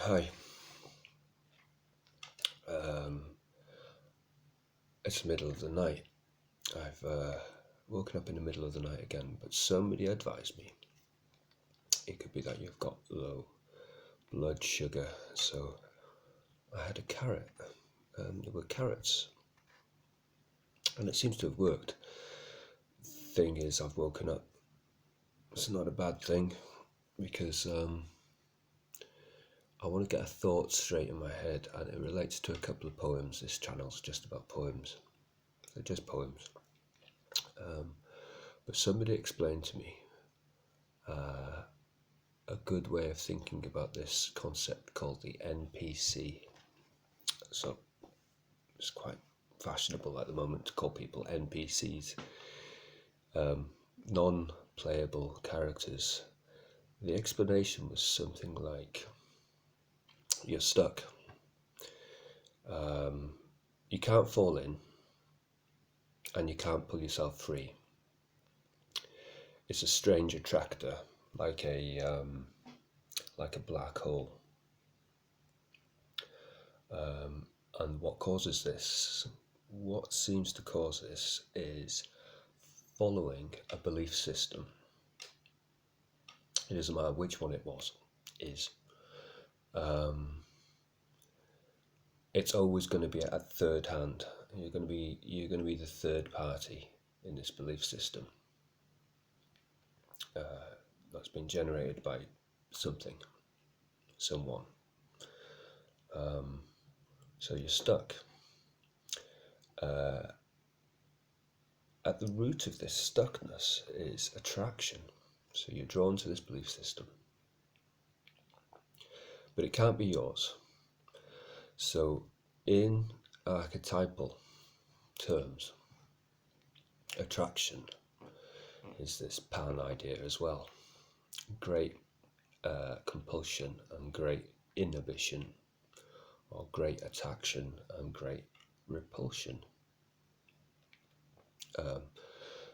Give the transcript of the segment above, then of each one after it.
Hi. Um, it's the middle of the night. I've woken up in the middle of the night again, but somebody advised me it could be that you've got low blood sugar. So I had a carrot. There were carrots, and it seems to have worked. Thing is, I've woken up. It's not a bad thing because I want to get a thought straight in my head, and it relates to a couple of poems. This channel's just about poems. They're just poems. But somebody explained to me a good way of thinking about this concept called the NPC. So it's quite fashionable at the moment to call people NPCs, non-playable characters. The explanation was something like, you're stuck. You can't fall in, and you can't pull yourself free. It's a strange attractor, like a black hole. And what causes this? What seems to cause this is following a belief system. It doesn't matter which one it is. It's always going to be at third hand. You're going to be the third party in this belief system that's been generated by something, someone. So you're stuck. At the root of this stuckness is attraction. So you're drawn to this belief system, but it can't be yours. So in archetypal terms, attraction is this Pan idea as well. Great compulsion and great inhibition, or great attraction and great repulsion.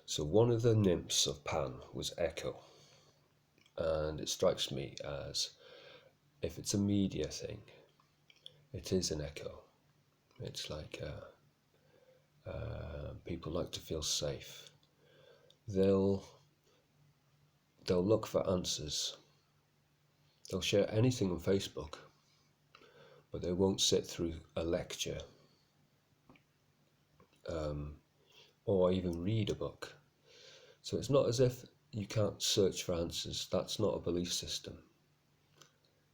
So one of the nymphs of Pan was Echo, and it strikes me as, if it's a media thing, it is an echo. It's like people like to feel safe. They'll look for answers. They'll share anything on Facebook, but they won't sit through a lecture or even read a book. So it's not as if you can't search for answers. That's not a belief system.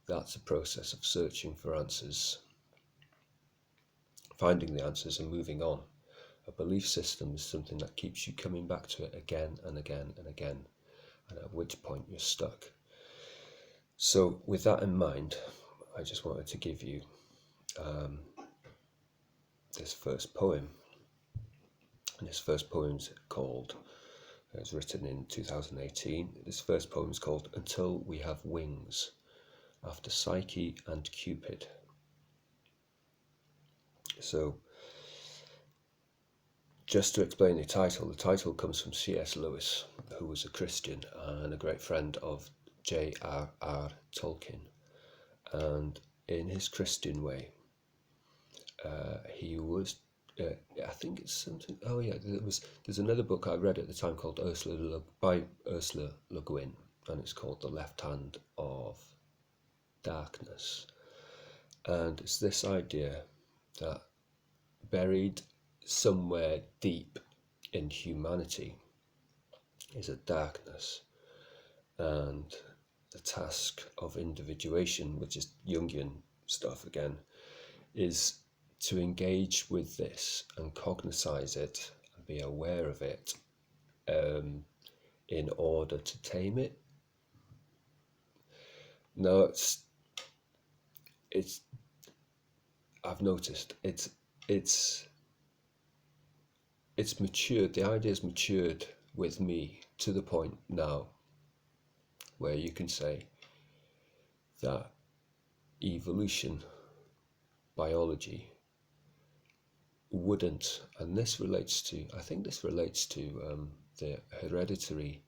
That's a process of searching for answers, finding the answers and moving on. A belief system is something that keeps you coming back to it again and again and again, and at which point you're stuck. So with that in mind, I just wanted to give you this first poem. And this first poem's called, it was written in 2018. This first poem is called Until We Have Wings, after Psyche and Cupid. So just to explain the title comes from C.S. Lewis, who was a Christian and a great friend of J.R.R. Tolkien. And in his Christian way, he was, I think it's something, oh yeah, there's another book I read at the time called by Ursula Le Guin, and it's called The Left Hand of Darkness. And it's this idea that buried somewhere deep in humanity is a darkness, and the task of individuation, which is Jungian stuff again, is to engage with this and cognitize it and be aware of it in order to tame it. Now it's I've noticed it's matured. The idea's matured with me to the point now where you can say that evolution, biology, wouldn't, and this relates to, I think this relates to the hereditary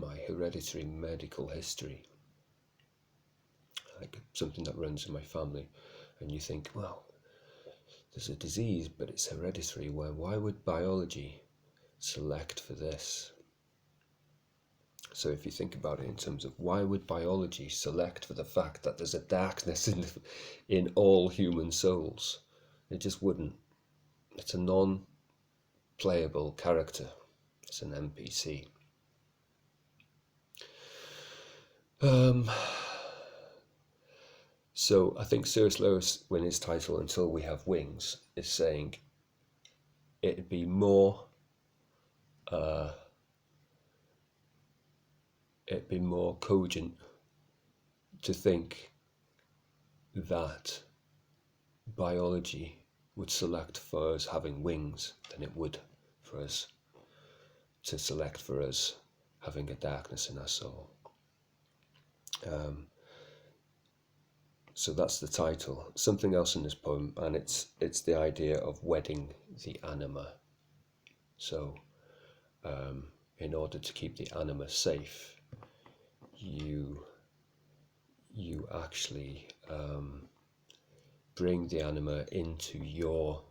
my hereditary medical history, like something that runs in my family, and you think, well, there's a disease, but it's hereditary. Why would biology select for this? So if you think about it in terms of why would biology select for the fact that there's a darkness in all human souls, it just wouldn't. It's a non-playable character. It's an NPC. So I think C.S. Lewis, in his title "Until We Have Wings," is saying it'd be more cogent to think that biology would select for us having wings than it would for us to select for us having a darkness in our soul. So that's the title. Something else in this poem, and it's the idea of wedding the anima. So in order to keep the anima safe, you actually bring the anima into your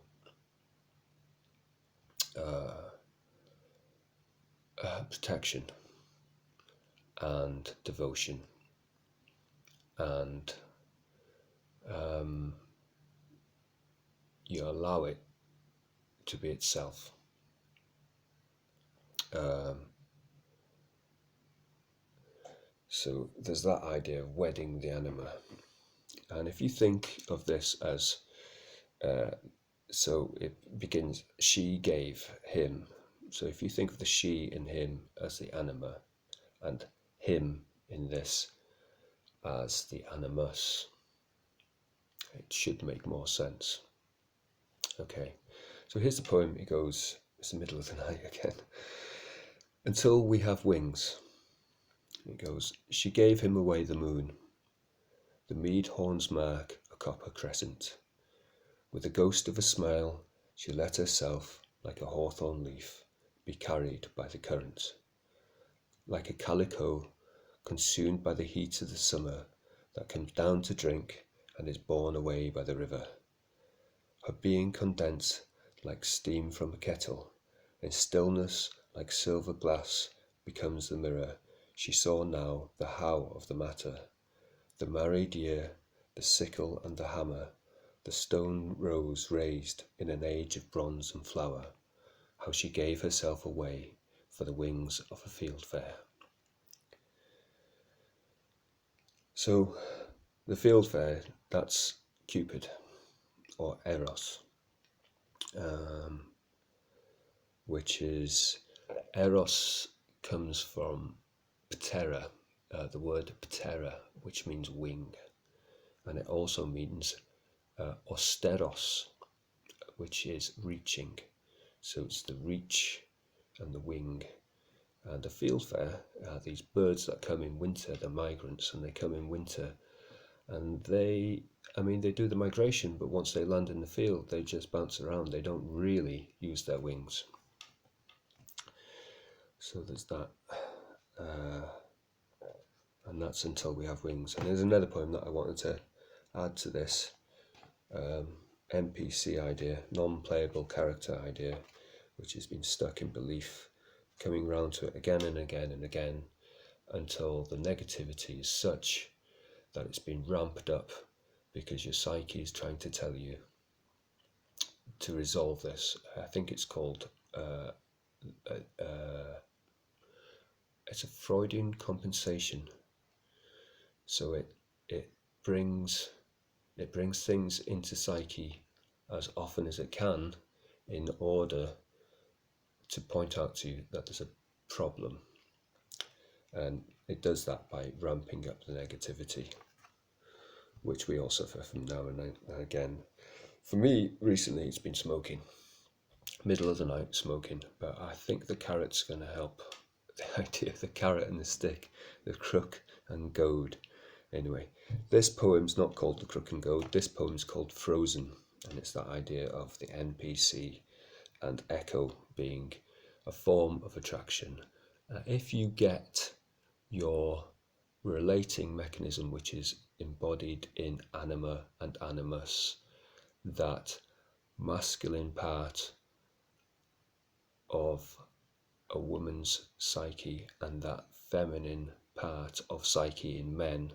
protection and devotion, and you allow it to be itself. So there's that idea of wedding the anima. And if you think of this as, so it begins, she gave him. So if you think of the she in him as the anima, and him in this as the animus, it should make more sense. Okay, so here's the poem. It goes, it's the middle of the night again. Until we have wings. It goes, she gave him away the moon. The mead horns mark a copper crescent. With the ghost of a smile, she let herself, like a hawthorn leaf, be carried by the current. Like a calico consumed by the heat of the summer that comes down to drink and is borne away by the river. Her being condensed like steam from a kettle, in stillness like silver glass becomes the mirror. She saw now the how of the matter, the married year, the sickle and the hammer, the stone rose raised in an age of bronze and flower, how she gave herself away for the wings of a fieldfare. So the fieldfare, that's Cupid, or Eros, which is, Eros comes from ptera, the word ptera, which means wing, and it also means osteros, which is reaching. So it's the reach and the wing. And the fieldfare are these birds that come in winter, they're migrants, and they come in winter, and they do the migration, but once they land in the field, they just bounce around. They don't really use their wings. So there's that. And that's Until We Have Wings. And there's another poem that I wanted to add to this NPC idea, non-playable character idea, which has been stuck in belief, coming round to it again and again and again, until the negativity is such that it's been ramped up because your psyche is trying to tell you to resolve this. I think it's called it's a Freudian compensation. So it brings things into psyche as often as it can in order to point out to you that there's a problem. And it does that by ramping up the negativity, which we all suffer from now and again. For me, recently, it's been smoking. Middle of the night smoking, but I think the carrot's going to help. The idea of the carrot and the stick, the crook and goad. Anyway, this poem's not called The Crook and Goad. This poem's called Frozen, and it's that idea of the NPC and echo being a form of attraction. If you get your relating mechanism, which is embodied in anima and animus, that masculine part of a woman's psyche and that feminine part of psyche in men,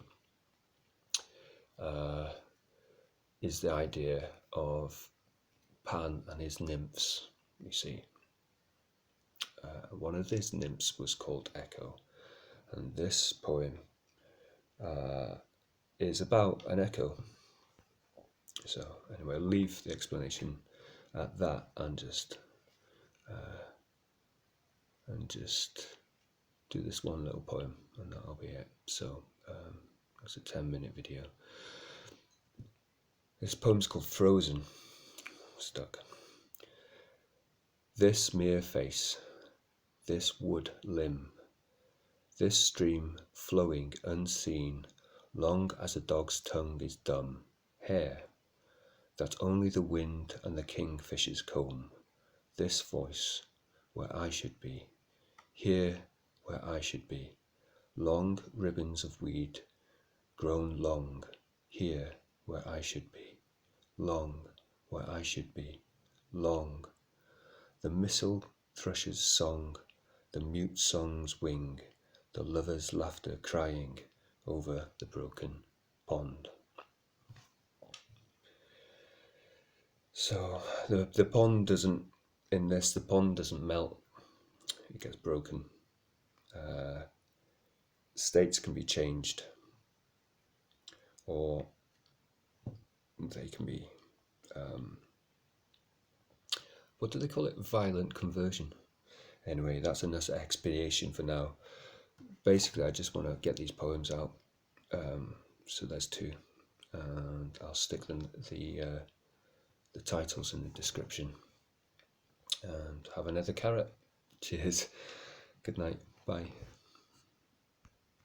is the idea of Pan and his nymphs. You see, one of his nymphs was called Echo, and this poem is about an echo. So anyway, I'll leave the explanation at that and just do this one little poem, and that'll be it. So that's a 10-minute video. This poem's called Frozen. Stuck. This mere face, this wood limb, this stream flowing unseen, long as a dog's tongue is dumb, hair that only the wind and the kingfishers comb, this voice where I should be, here where I should be, long ribbons of weed grown long, here where I should be, long where I should be, long. The missile thrush's song, the mute song's wing, the lover's laughter crying over the broken pond. So the pond doesn't, in this, the pond doesn't melt, it gets broken. States can be changed, or they can be, what do they call it? Violent conversion. Anyway, that's enough expiation for now. Basically, I just want to get these poems out. So there's two, and I'll stick them the titles in the description. And have another carrot. Cheers. Good night. Bye.